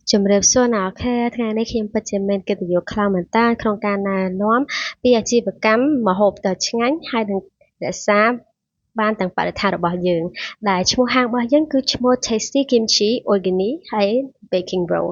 ជំរាបសួរអ្នកខែថ្ងៃនេះខ្ញុំពិតជាមានកិត្តិយសខ្លាំងមែនតើក្នុងការណែនាំពីអាជីវកម្មម្ហូបដ៏ឆ្ងាញ់ហើយនឹងរក្សាបានទាំងបរិស្ថានរបស់យើងដែលឈ្មោះហាងរបស់យើងគឺឈ្មោះ Tasty Kimchi Organic ហើយ Baking Roll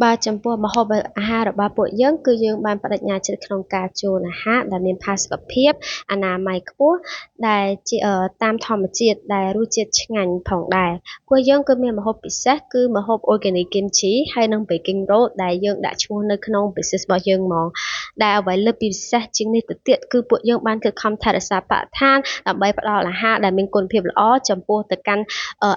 បាទចំពោះម្ហូបអាហាររបស់ពួកយើងគឺយើងបានបដិញ្ញាចិត្តក្នុងការជួលអាហារដែលមានផាសុកភាពអនាម័យខ្ពស់ដែលជាតាមធម្មជាតិដែលរសជាតិឆ្ងាញ់ផងដែរពួកយើងគឺមានម្ហូបពិសេសគឺម្ហូប Organic Kimchi ហើយនិង Baking Roll ដែលយើងដាក់ឈ្មោះនៅក្នុង business របស់យើងហ្មងដែលអ្វីលើសពីពិសេសជាងនេះទៅទៀតគឺពួកយើងបានខិតខំថែរក្សាបរិស្ថានដើម្បីផ្ដល់អាហារដែលមានគុណភាពល្អចំពោះទៅកាន់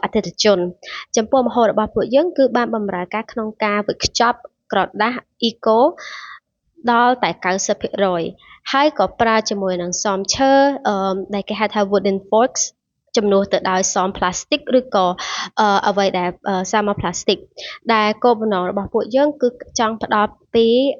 អតិថិជនចំពោះម្ហូបរបស់ពួកយើងគឺបានបម្រើការក្នុងការវេចខ្ចប់ក្រដាស Eco ដល់តែ 90% ហើយក៏ប្រើជាមួយនឹងសមឈើដែលគេហៅថា wooden forks ជំនួសទៅដោយសមផ្លាស្ទិកឬក៏អ្វីដែលសាមកផ្លាស្ទិកដែលគោលបំណងរបស់ពួកយើងគឺចង់ផ្ដល់ពី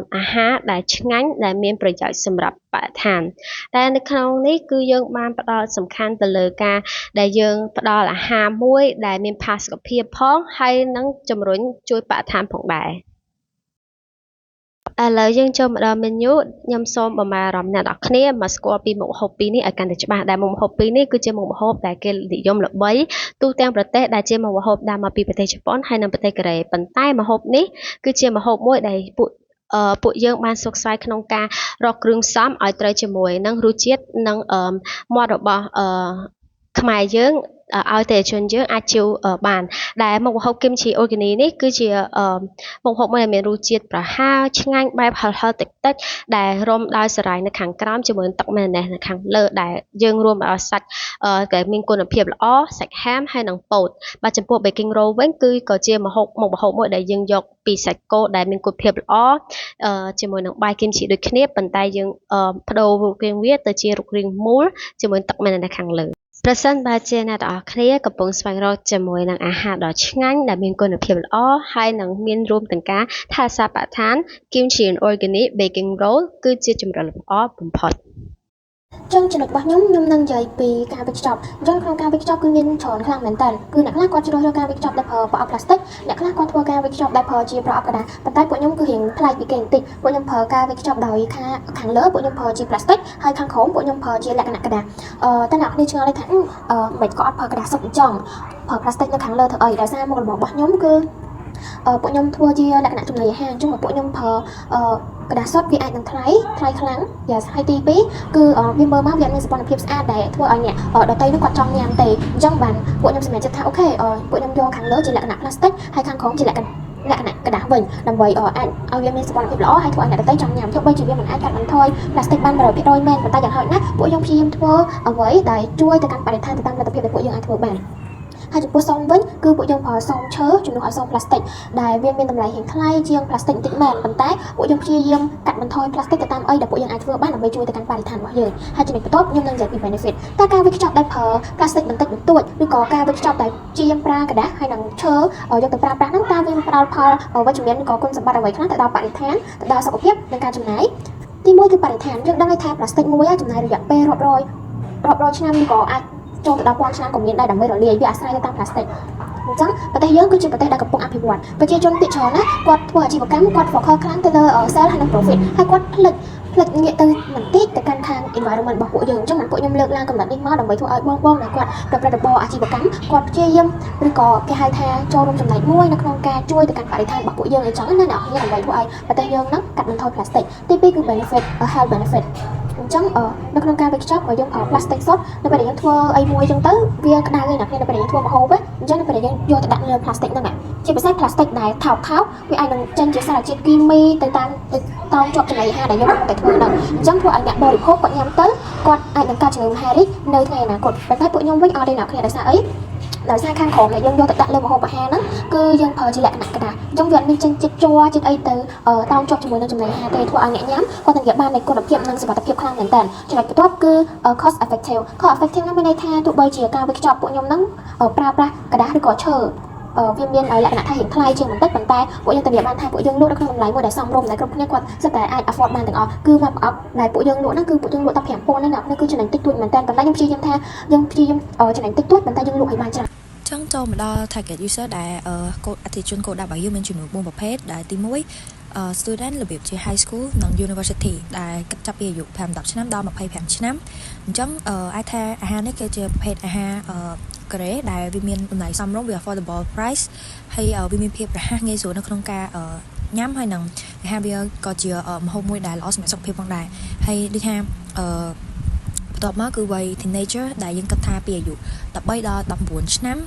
អាហារដែលឆ្ងាញ់ដែលមានប្រយោជន៍សម្រាប់បរិស្ថានតែនៅក្នុងនេះគឺយើងបានផ្ដល់សំខាន់ទៅលើការដែលយើងផ្ដល់អាហារមួយដែលមានផាសុកភាពផងហើយនឹងជំរុញជួយបរិស្ថានផងដែរឥឡូវយើងចូលមកដល់ menu ខ្ញុំសូមបម្រើអារម្មណ៍អ្នកនរគ្នាមកស្គាល់ពីមុខម្ហូបពីរនេះឲ្យកាន់តែច្បាស់ដែលមុខម្ហូបពីរនេះគឺជាមុខម្ហូបដែលគេនិយមល្បីទូទាំងប្រទេសដែលជាមុខម្ហូបដើមមកពីប្រទេសជប៉ុនហើយនិងប្រទេសកូរ៉េប៉ុន្តែម្ហូបនេះគឺជាម្ហូបមួយដែលពួកយើងបានសុខស្វ័យក្នុងការរកគ្រឿងផ្សំឲ្យត្រូវជាមួយនឹងរសជាតិនិងមាត់របស់ខ្មែរយើងឲ្យតែជនយើងអាចជឿបានដែលមុខម្ហូប Kimchi Organic នេះគឺជាមុខម្ហូបមួយដែលមានរសជាតិប្រហើរឆ្ងាញ់បែបហឹរៗតិចៗដែលរុំដោយសារាយនៅខាងក្រោមជាមួយនឹងទឹកម៉េយណេសនៅខាងលើដែលយើងរួមឲ្យសាច់ដែលមានគុណភាពល្អសាច់ហាមហើយនិងពោតបាទចំពោះ Baking Roll វិញគឺក៏ជាមុខម្ហូបមួយដែលយើងយកពីសាច់គោដែលមានគុណភាពល្អជាមួយនឹងបាយ Kimchi ដូចគ្នាប៉ុន្តែយើងបដូររូបរាងវាទៅជារូបរាងមូលជាមួយទឹកម៉េយណេសនៅខាងលើប្រសិនបើជាអ្នកទាំងអស់គ្នាកំពុងស្វែងរកជាមួយនឹងអាហារដ៏ឆ្ងាញ់ដែលមានគុណភាពល្អហើយនឹងមានរួមទាំងការថែរក្សាបរិស្ថាន Kimchi Organic Baking Roll គឺជាជម្រើសល្អបំផុតចឹងចំណុចរបស់ខ្ញុំនឹងនិយាយពីការវេចខ្ចប់អញ្ចឹងក្នុងការវេចខ្ចប់គឺមានច្រើនខ្លាំងមែនតើគឺអ្នកខ្លះគាត់ជ្រើសរើសការវេចខ្ចប់ដែលប្រើប្រអប់ផ្លាស្ទិកអ្នកខ្លះគាត់ធ្វើការវេចខ្ចប់ដែលប្រើជាប្រអប់กระดาษប៉ុន្តែពួកខ្ញុំគឺរៀងប្លែកពីគេបន្តិចពួកខ្ញុំប្រើការវេចខ្ចប់ដោយខាងលើពួកខ្ញុំប្រើជាផ្លាស្ទិកហើយខាងក្រោមពួកខ្ញុំប្រើជាលក្ខណៈกระดาษតែអ្នកគ្នាឆ្ងល់ថាមិនក៏អត់ប្រើกระดาษសុទ្ធអញ្ចឹងប្រើផ្លាស្ទិកនៅខាងលើធ្វើអីដោយសារមុខរបររបស់ខ្ញុំគឺពួកខ្ញុំធ្វើជាលក្ខណៈចំណីអាហារអញ្ចឹងពួកខ្ញុំប្រើกระดาษសុទ្ធវាអាចនឹងថ្លៃខ្លាំងយ៉ាងហើយទី2គឺវាមើលមកវាមានសម្ព័ន្ធភាពស្អាតដែលធ្វើឲ្យអ្នកដទៃនោះគាត់ចង់ញ៉ាំទេអញ្ចឹងបានពួកខ្ញុំសម្រេចចិត្តថាអូខេពួកខ្ញុំយកខាងលើជាលក្ខណៈផ្លាស្ទិកហើយខាងក្រោមជាលក្ខណៈกระดาษវិញដើម្បីអាចឲ្យវាមានសម្ព័ន្ធភាពល្អហើយធ្វើឲ្យអ្នកដទៃចង់ញ៉ាំទោះបីជាវាមិនអាចកាត់បន្ថយផ្លាស្ទិកបាន 100% មែនប៉ុន្តែយ៉ាងហោចណាស់ពួកខ្ញុំព្យាយាមធ្វើអ្វីដែលជួយទៅកាន់បរិស្ថានទៅតាមលទ្ធភាពដែលពួកយើងអាចធ្វើបានហើយចំពោះសមវិញគឺពួកយើងប្រើសមឈើជំនួសឲ្យសមផ្លាស្ទិកដែលវាមានតម្លៃរៀងថ្លៃជាងផ្លាស្ទិកបន្តិចមែនប៉ុន្តែពួកយើងព្យាយាមកាត់បន្ថយផ្លាស្ទិកទៅតាមអីដែលពួកយើងអាចធ្វើបានដើម្បីជួយទៅកាន់បរិស្ថានរបស់យើងហើយចំណុចបន្ទាប់ខ្ញុំនឹងនិយាយពី benefit តើការវេចខ្ចប់ដែលប្រើផ្លាស្ទិកបន្តិចបន្តួចឬក៏ការវេចខ្ចប់ដែលព្យាយាមប្រើกระดาษហើយនឹងឈើយកទៅប្រើប្រាស់ហ្នឹងតើវាផ្ដល់ផលវិជ្ជមានឬក៏គុណសម្បត្តិអ្វីខ្លះទៅដល់បរិស្ថានទៅដល់សុខភាពនិងការចំណាយទី1គឺបរិស្ថានយើងដឹងថាផ្លាស្ទិកមួយចំណាយរយៈពេលរាប់រយឆ្នាំឬក៏អាចចូលទៅដល់ពាន់ឆ្នាំក៏មានដែរដើម្បីរលាយវាអាស្រ័យទៅតាមផ្លាស្ទិកអញ្ចឹងប្រទេសយើងគឺជាប្រទេសដែលកំពុងអភិវឌ្ឍប្រជាជនភាគច្រើនណាគាត់ធ្វើអាជីវកម្មគាត់ focus ខ្លាំងទៅលើ sale ហើយនិង profit ហើយគាត់ភ្លេចងាកទៅបន្តិចទៅកាន់ខាង environment របស់ពួកយើងអញ្ចឹងពួកខ្ញុំលើកឡើងកំណត់នេះមកដើម្បីធ្វើឲ្យបងដែលគាត់ប្រព្រឹត្តរបរអាជីវកម្មគាត់ព្យាយាមឬក៏គេហៅថាចូលរួមចំណែកមួយនៅក្នុងការជួយទៅកាន់បរិស្ថានរបស់ពួកយើងអញ្ចឹងណាអ្នកនរដើម្បីធ្វើឲ្យប្រទេសយើងហ្នឹងកាត់បន្ថយ plastic ទី2គឺ benefit health benefit អញ្ចឹងនៅក្នុងការវេចខ្ចប់យើងប្រើ plastic សុទ្ធនៅពេលដែលយើងធ្វើអីមួយអញ្ចឹងទៅវាក្តៅឯណាគ្នានៅពេលដែលយើងធ្វើម្ហូបអញ្ចឹងនៅពេលដែលយើងយកទៅដាក់លើ plastic ហ្នឹងជាពិសេស plastic ដែលថោកវាអាចនឹងចេញជាសារជាតិគីមីទៅតាមតោងជាប់ចំណីអាហារដែលយើងកំពុងតែធ្វើហ្នឹងអញ្ចឹងធ្វើឲ្យអ្នកបរិភោគគាត់ញ៉ាំទៅគាត់អាចនឹងកើតជំងឺមហារីកនៅថ្ងៃអនាគតប៉ុន្តែពួកខ្ញុំវិញអត់ទេអ្នកគ្នាដោយសារអីដោយសារខាងក្រោមដែលយើងយកទៅដាក់លើម្ហូបអាហារហ្នឹងគឺយើងប្រើជាលក្ខណៈกระดาษអញ្ចឹងវាអត់មានចេញជាតិជ័រជាតិអីទៅតោងជាប់ជាមួយនឹងចំណីអាហារទេធ្វើឲ្យអ្នកញ៉ាំគាត់នឹងនិយាយបាននៃគុណភាពនិងសុវត្ថិភាពខ្លាំងមែនតើចំណុចបន្ទាប់គឺ cost effective ហ្នឹងមានន័យថាទោះបីជាការវេចខ្ចប់ពួកខ្ញុំហ្នឹងប្រើប្រាស់กระดาษឬក៏ឈើវាមានលក្ខណៈថារៀងថ្លៃជាងបន្តិចប៉ុន្តែពួកយើងធានាបានថាពួកយើងលក់នៅក្នុងតម្លៃមួយដែលសមរម្យដែលគ្រប់គ្នាគាត់សិតតែអាច afford បានទាំងអស់គឺមកប្រអប់ដែលពួកយើងលក់ហ្នឹងគឺពួកយើងលក់តែ 5000 ហ្នឹងគឺចំណេញតិចតួចមែនតើប៉ុន្តែខ្ញុំព្យាយាមថាយើងព្យាយាមចំណេញតិចតួចប៉ុន្តែយើងលក់ឲ្យបានច្រើន ចឹងចូលមកដល់ target user ដែលកូដអតិថិជនគោលដៅរបស់យើងមានចំនួន4ប្រភេទដែលទី1 student របៀបជា high school និង university ដែលគិតចាប់ពីអាយុ5-10ឆ្នាំដល់25ឆ្នាំអញ្ចឹងអាចថាអាហារនេះគឺជាប្រភេទអាហារកូរ៉េដែលវាមានតម្លៃសមរម្យវា affordable price ហើយវាមានភាពរហ័សងាយស្រួលនៅក្នុងការញ៉ាំហើយនឹងអាហារវាក៏ជាម្ហូបមួយដែលល្អសម្រាប់សុខភាពផងដែរហើយដូចថាបន្ទាប់មកគឺវ័យ teenager ដែលយើងគិតថាពីអាយុ13ដល់19ឆ្នាំ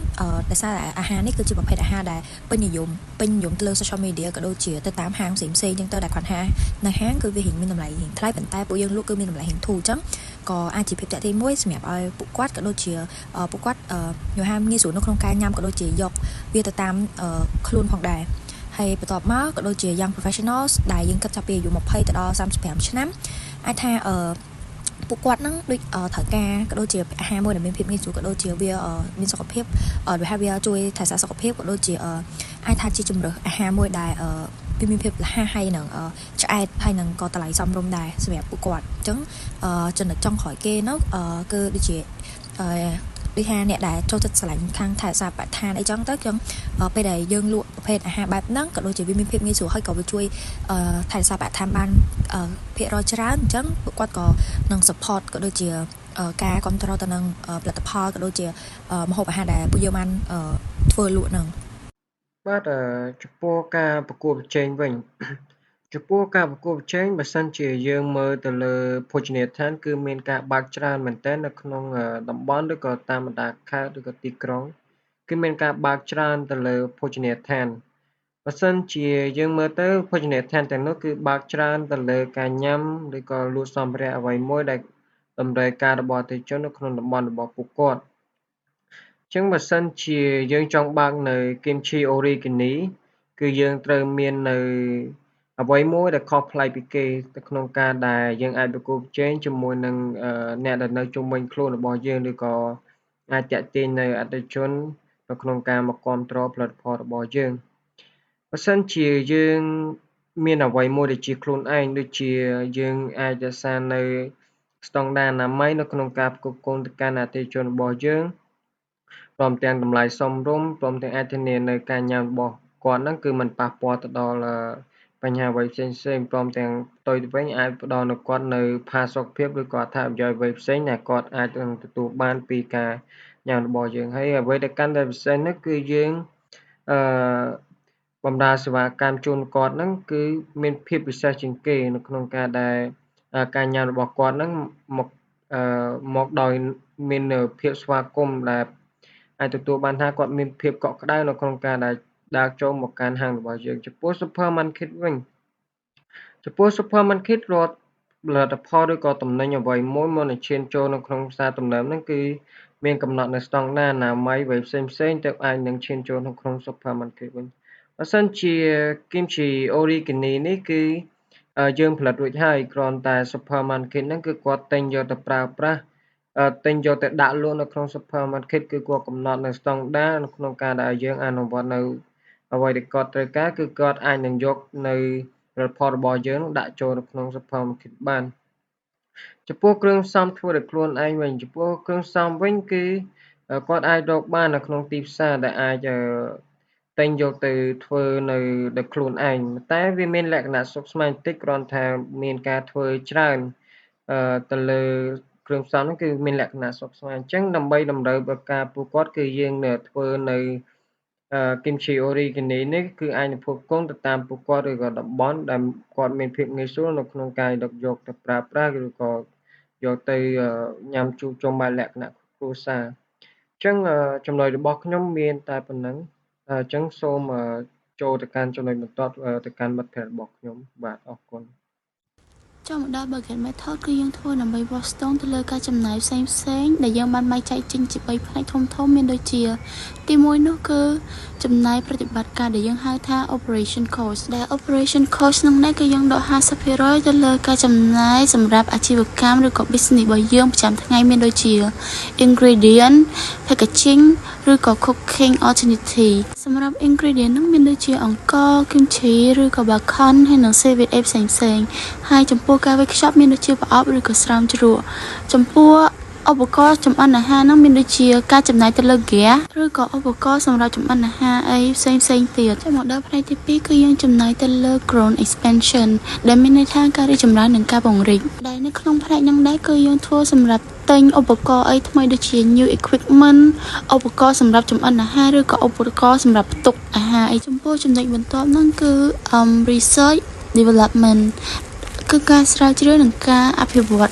ដោយសារអាហារនេះគឺជាប្រភេទអាហារដែលពេញនិយមទៅលើ social media ក៏ដូចជាទៅតាមហាងផ្សេងៗចឹងទៅដែលគាត់ហានៅហាងគឺវាមានតម្លៃរៀងថ្លៃប៉ុន្តែពួកយើងលក់គឺមានតម្លៃរៀងធូរចឹងក៏អាចជាភាពតាក់ទាញមួយសម្រាប់ឲ្យពួកគាត់ក៏ដូចជាពួកគាត់យល់ហាមងាយស្រួលនៅក្នុងការញ៉ាំក៏ដូចជាយកវាទៅតាមខ្លួនផងដែរហើយបន្ទាប់មកក៏ដូចជា young professionals ដែលយើងគិតចាប់ពីអាយុ20ទៅដល់35ឆ្នាំអាចថាពួកគាត់ហ្នឹងដូចត្រូវការក៏ដូចជាអាហារមួយដែលមានភាពងាយស្រួលក៏ដូចជាវាមានសុខភាពដោយថាវាជួយថែរក្សាសុខភាពក៏ដូចជាអាចថាជាជំរើសអាហារមួយដែលវាមានភាពរហ័សហើយនឹងឆ្អែតហើយនឹងក៏តម្លៃសមរម្យដែរសម្រាប់ពួកគាត់អញ្ចឹងចំណុចចុងក្រោយគេនោះគឺដូចជាដូចថាអ្នកដែលចូលចិត្តឆ្លាញ់ខាងថែរក្សាបរិស្ថានអីចឹងទៅចឹងពេលដែលយើងលក់ប្រភេទអាហារបែបហ្នឹងក៏ដូចជាវាមានភាពងាយស្រួលហើយក៏វាជួយថែរក្សាបរិស្ថានបានភាគរយច្រើនអញ្ចឹងពួកគាត់ក៏នឹង support ក៏ដូចជាការគ្រប់គ្រងទៅនឹងផលិតផលក៏ដូចជាម្ហូបអាហារដែលពួកយើងបានធ្វើលក់ហ្នឹងបាទចំពោះការប្រកួតប្រជែងវិញចំពោះការប្រកួតប្រជែងបើសិនជាយើងមើលទៅលើភោជនីយដ្ឋានគឺមានការបើកច្រើនមែនទែននៅក្នុងតំបន់ឬក៏តាមបណ្ដាខេត្តឬក៏ទីក្រុងគឺមានការបើកច្រើនទៅលើភោជនីយដ្ឋានបើសិនជាយើងមើលទៅភោជនីយដ្ឋានទាំងនោះគឺបើកច្រើនទៅលើការញ៉ាំឬក៏លក់សម្ភារៈអ្វីមួយដែលតម្រូវការរបស់អតិថិជននៅក្នុងតំបន់របស់ពួកគាត់ចឹងបើសិនជាយើងចង់បើកនៅ Kimchi Origami គឺយើងត្រូវមាននៅអ្វីមួយដែលខុសប្លែកពីគេទៅក្នុងការដែលយើងអាចប្រកួតប្រជែងជាមួយនឹងអ្នកដែលនៅជុំវិញខ្លួនរបស់យើងឬក៏អាចទាក់ទាញនៅអតិថិជននៅក្នុងការមកគាំទ្រផលិតផលរបស់យើងបើសិនជាយើងមានអ្វីមួយដែលជាខ្លួនឯងដូចជាយើងអាចរក្សានៅស្តង់ដារអនាម័យនៅក្នុងការផ្គត់ផ្គង់ទៅកាន់អតិថិជនរបស់យើងព្រមទាំងតម្លៃសមរម្យព្រមទាំងអាចធានានៅការញ៉ាំរបស់គាត់ហ្នឹងគឺមិនប៉ះពាល់ទៅដល់បញ្ហាអ្វីផ្សេងព្រមទាំងផ្ទុយទៅវិញអាចផ្ដល់នូវគាត់នៅផាសុកភាពឬក៏អត្ថប្រយោជន៍អ្វីផ្សេងដែលគាត់អាចនឹងទទួលបានពីការញ៉ាំរបស់យើងហើយអ្វីដែលកាន់តែពិសេសនោះគឺយើងបម្រើសេវាកម្មជូនគាត់ហ្នឹងគឺមានភាពពិសេសជាងគេនៅក្នុងការដែលការញ៉ាំរបស់គាត់ហ្នឹងមកដោយមានភាពស្វាគមន៍ដែលអាចទទួលបានថាគាត់មានភាពកក់ក្ដៅនៅក្នុងការដែលដើរចូលមកកាន់ហាងរបស់យើងចំពោះ Supermarket វិញចំពោះ Supermarket រដ្ឋផលិតផលឬក៏ទំនិញអ្វីមួយមុននឹងឈានចូលនៅក្នុងផ្សារទំនើបហ្នឹងគឺមានកំណត់នៅស្តង់ដារអនាម័យអ្វីផ្សេងទៅអាចនឹងឈានចូលនៅក្នុង Supermarket វិញបើសិនជា Kimchi Origami នេះគឺយើងផលិតរួចហើយគ្រាន់តែ Supermarket ហ្នឹងគឺគាត់ទិញយកទៅប្រើប្រាស់ទិញយកទៅដាក់លក់នៅក្នុង Supermarket គឺគាត់កំណត់នៅស្តង់ដារនៅក្នុងការដែលយើងអនុវត្តនៅអ្វីដែលគាត់ត្រូវការគឺគាត់អាចនឹងយកនៅផលិតផលរបស់យើងដាក់ចូលនៅក្នុង Supermarket បានចំពោះគ្រឿងផ្សំធ្វើដោយខ្លួនឯងវិញចំពោះគ្រឿងផ្សំវិញគឺគាត់អាចរកបាននៅក្នុងទីផ្សារដែលអាចទិញយកទៅធ្វើនៅដោយខ្លួនឯងតែវាមានលក្ខណៈស្មុគស្មាញបន្តិចគ្រាន់តែមានការធ្វើច្រើនទៅលើគ្រឿងផ្សំហ្នឹងគឺមានលក្ខណៈស្មុគស្មាញអញ្ចឹងដើម្បីតម្រូវឲ្យការពួកគាត់គឺយើងនៅធ្វើនៅ Kimchi Origami នេះគឺអាចនឹងផ្គត់ផ្គង់ទៅតាមពួកគាត់ឬក៏តំបន់ដែលគាត់មានភាពងាយស្រួលនៅក្នុងការយកទៅប្រើប្រាស់ឬក៏យកទៅញ៉ាំជួបជុំបែបលក្ខណៈគ្រួសារអញ្ចឹងចំណុចរបស់ខ្ញុំមានតែប៉ុណ្្នឹងអញ្ចឹងសូមចូលទៅកាន់ចំណុចបន្ទាប់ទៅកាន់មិត្តភ័ក្តិរបស់ខ្ញុំបាទអរគុណចូលមកដល់ Budget Method គឺយើងធ្វើដើម្បីវាស់ស្ទង់ទៅលើការចំណាយផ្សេងដែលយើងបានបែងចែកចេញជា3ផ្នែកធំមានដូចជាទី1នោះគឺចំណាយប្រតិបត្តិការដែលយើងហៅថា Operation Cost ដែល Operation Cost ក្នុងនេះគឺយើងដក 50% ទៅលើការចំណាយសម្រាប់អាជីវកម្មឬក៏ business របស់យើងប្រចាំថ្ងៃមានដូចជា ingredient packaging ឬក៏ cooking alternative សម្រាប់ ingredient ហ្នឹងមានដូចជាអង្ករ kimchi ឬក៏ bacon ហើយនិង seaweed ផ្សេងហើយចំពោះការវេចខ្ចប់មានដូចជាប្រអប់ឬក៏ស្រោមជ្រក់ចំពោះ ឧបករណ៍ចម្អិនអាហារហ្នឹងមានដូចជាការចំណាយទៅលើ gas ឬក៏ឧបករណ៍សម្រាប់ចម្អិនអាហារអីផ្សេងទៀតចាំមកដល់ផ្នែកទី2គឺយើងចំណាយទៅលើ growth expansion ដែលមានន័យថាការរីកចម្រើននិងការពង្រីកដែលនៅក្នុងផ្នែកហ្នឹងដែរគឺយើងធ្វើសម្រាប់ទិញឧបករណ៍អីថ្មីដូចជា new equipment ឧបករណ៍សម្រាប់ចម្អិនអាហារឬក៏ឧបករណ៍សម្រាប់ផ្ទុកអាហារអីចំពោះចំណុចបន្ទាប់ហ្នឹងគឺ research development គឺការស្រាវជ្រាវនិងការអភិវឌ្ឍ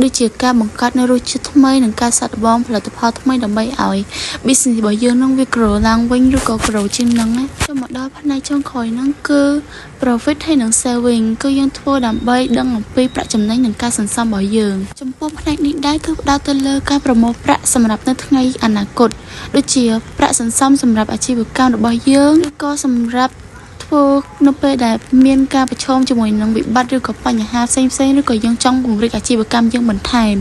ដូចជាការបង្កើតនូវរសជាតិថ្មីនិងការសាកល្បងផលិតផលថ្មីដើម្បីឲ្យ business របស់យើងនឹងវា grow ឡើងវិញឬក៏ grow ជាងហ្នឹងណាចូលមកដល់ផ្នែកចុងក្រោយហ្នឹងគឺ profit ហើយនិង saving គឺយើងធ្វើដើម្បីដឹងអំពីប្រាក់ចំណេញនិងការសន្សំរបស់យើងចំពោះផ្នែកនេះដែរគឺផ្ដោតទៅលើការប្រមូលប្រាក់សម្រាប់នៅថ្ងៃអនាគតដូចជាប្រាក់សន្សំសម្រាប់អាជីវកម្មរបស់យើងឬក៏សម្រាប់ធ្វើនៅពេលដែលមានការប្រឈមជាមួយនឹងវិបត្តិឬក៏បញ្ហាផ្សេងឬក៏យើងចង់ពង្រីកអាជីវកម្មយើងបន្ថែម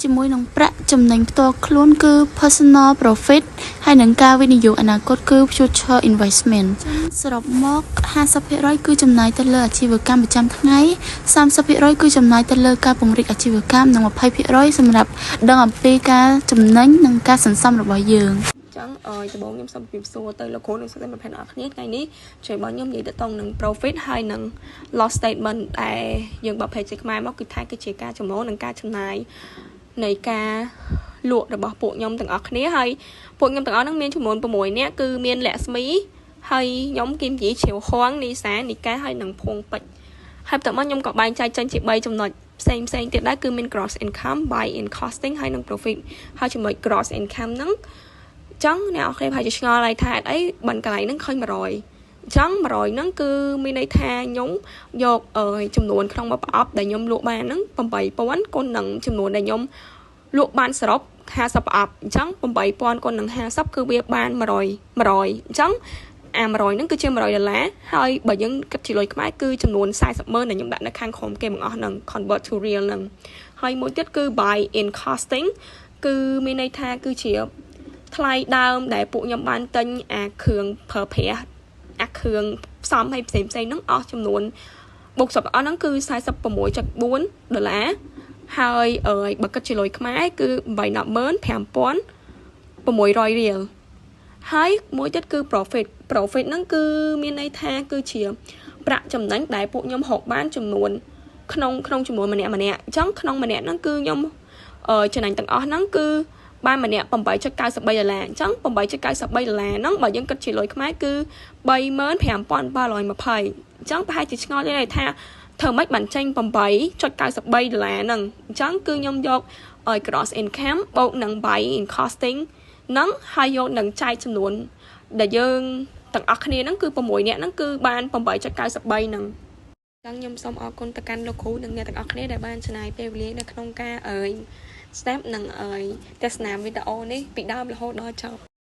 ជាមួយនឹងប្រាក់ចំណេញផ្ទាល់ខ្លួនគឺ personal profit ហើយនឹងការវិនិយោគអនាគតគឺ future investment សរុបមក 50% គឺចំណាយទៅលើអាជីវកម្មប្រចាំថ្ងៃ 30% គឺចំណាយទៅលើការពង្រីកអាជីវកម្មនិង 20% សម្រាប់ដឹងអំពីការចំណេញនិងការសន្សំរបស់យើងចឹងដំបូងខ្ញុំសូមជម្រាបសួរទៅលោកគ្រូនិងសិស្សមិត្តភ័ក្តិអ្នកនរគ្នាថ្ងៃនេះជួយបងខ្ញុំនិយាយទៅតនឹង profit ហើយនឹង loss statement ដែលយើងបើ page ខ្មែរមកគឺថាគឺជាការចំណូលនិងការចំណាយនៃការលក់របស់ពួកខ្ញុំទាំងអស់គ្នាហើយពួកខ្ញុំទាំងអស់ហ្នឹងមានចំនួន6នាក់គឺមានលក្ស្មីហើយខ្ញុំគឹមជីជ្រាវហួងនីសានីកាហើយនិងភួងពេជ្រហើយបន្ទាប់មកខ្ញុំក៏បែងចែកចេញជា3ចំណុចផ្សេងទៀតដែរគឺមាន gross income buy in costing ហើយនិង profit ហើយចំណុច gross income ហ្នឹងចឹងអ្នកនរគ្នាប្រហែលជាឆ្ងល់ហើយថាអីបានកន្លែងហ្នឹងឃើញ100ចឹង100ហ្នឹងគឺមានន័យថាខ្ញុំយកចំនួនក្នុងមួយប្រអប់ដែលខ្ញុំលក់បានហ្នឹង8000គុណនឹងចំនួនដែលខ្ញុំលក់បានសរុប50ប្រអប់អញ្ចឹង8000គុណនឹង50គឺវាបាន100អញ្ចឹងអា100ហ្នឹងគឺជា$100ហើយបើយើងគិតជាលុយខ្មែរគឺចំនួន400000ដែលខ្ញុំដាក់នៅខាងក្រោមគេទាំងអស់ហ្នឹង convert to real ហ្នឹងហើយមួយទៀតគឺ buy in costing គឺមានន័យថាគឺជាថ្លៃដើមដែលពួកខ្ញុំបានទិញអាគ្រឿងប្រើប្រាស់អាគ្រឿងផ្សំឲ្យផ្សេងហ្នឹងអស់ចំនួនបុកសពអស់ហ្នឹងគឺ$46.4ហើយបើគិតជាលុយខ្មែរគឺ$850,5600រៀលហើយមួយទៀតគឺ profit ហ្នឹងគឺមានន័យថាគឺជាប្រាក់ចំណេញដែលពួកខ្ញុំរកបានចំនួនក្នុងចំនួនម្នាក់អញ្ចឹងក្នុងម្នាក់ហ្នឹងគឺខ្ញុំចំណេញទាំងអស់ហ្នឹងគឺបានម្នាក់$8.93អញ្ចឹង$8.93ហ្នឹងបើយើងគិតជាលុយខ្មែរគឺ$35,720អញ្ចឹងប្រហែលជាឆ្ងល់ទេថាធ្វើម៉េចបានចេញ$8.93ហ្នឹងអញ្ចឹងគឺខ្ញុំយកgross income បូកនឹង buy in costing ហ្នឹងហើយយកនឹងចែកចំនួនដែលយើងទាំងអស់គ្នាហ្នឹងគឺ6នាក់ហ្នឹងគឺបាន$8.93ហ្នឹងចឹងខ្ញុំសូមអរគុណទៅកាន់លោកគ្រូនិងអ្នកទាំងអស់គ្នាដែលបានចំណាយពេលវេលានៅក្នុងការស្ដាប់និងទស្សនាវីដេអូនេះពីដើមរហូតដល់ចប់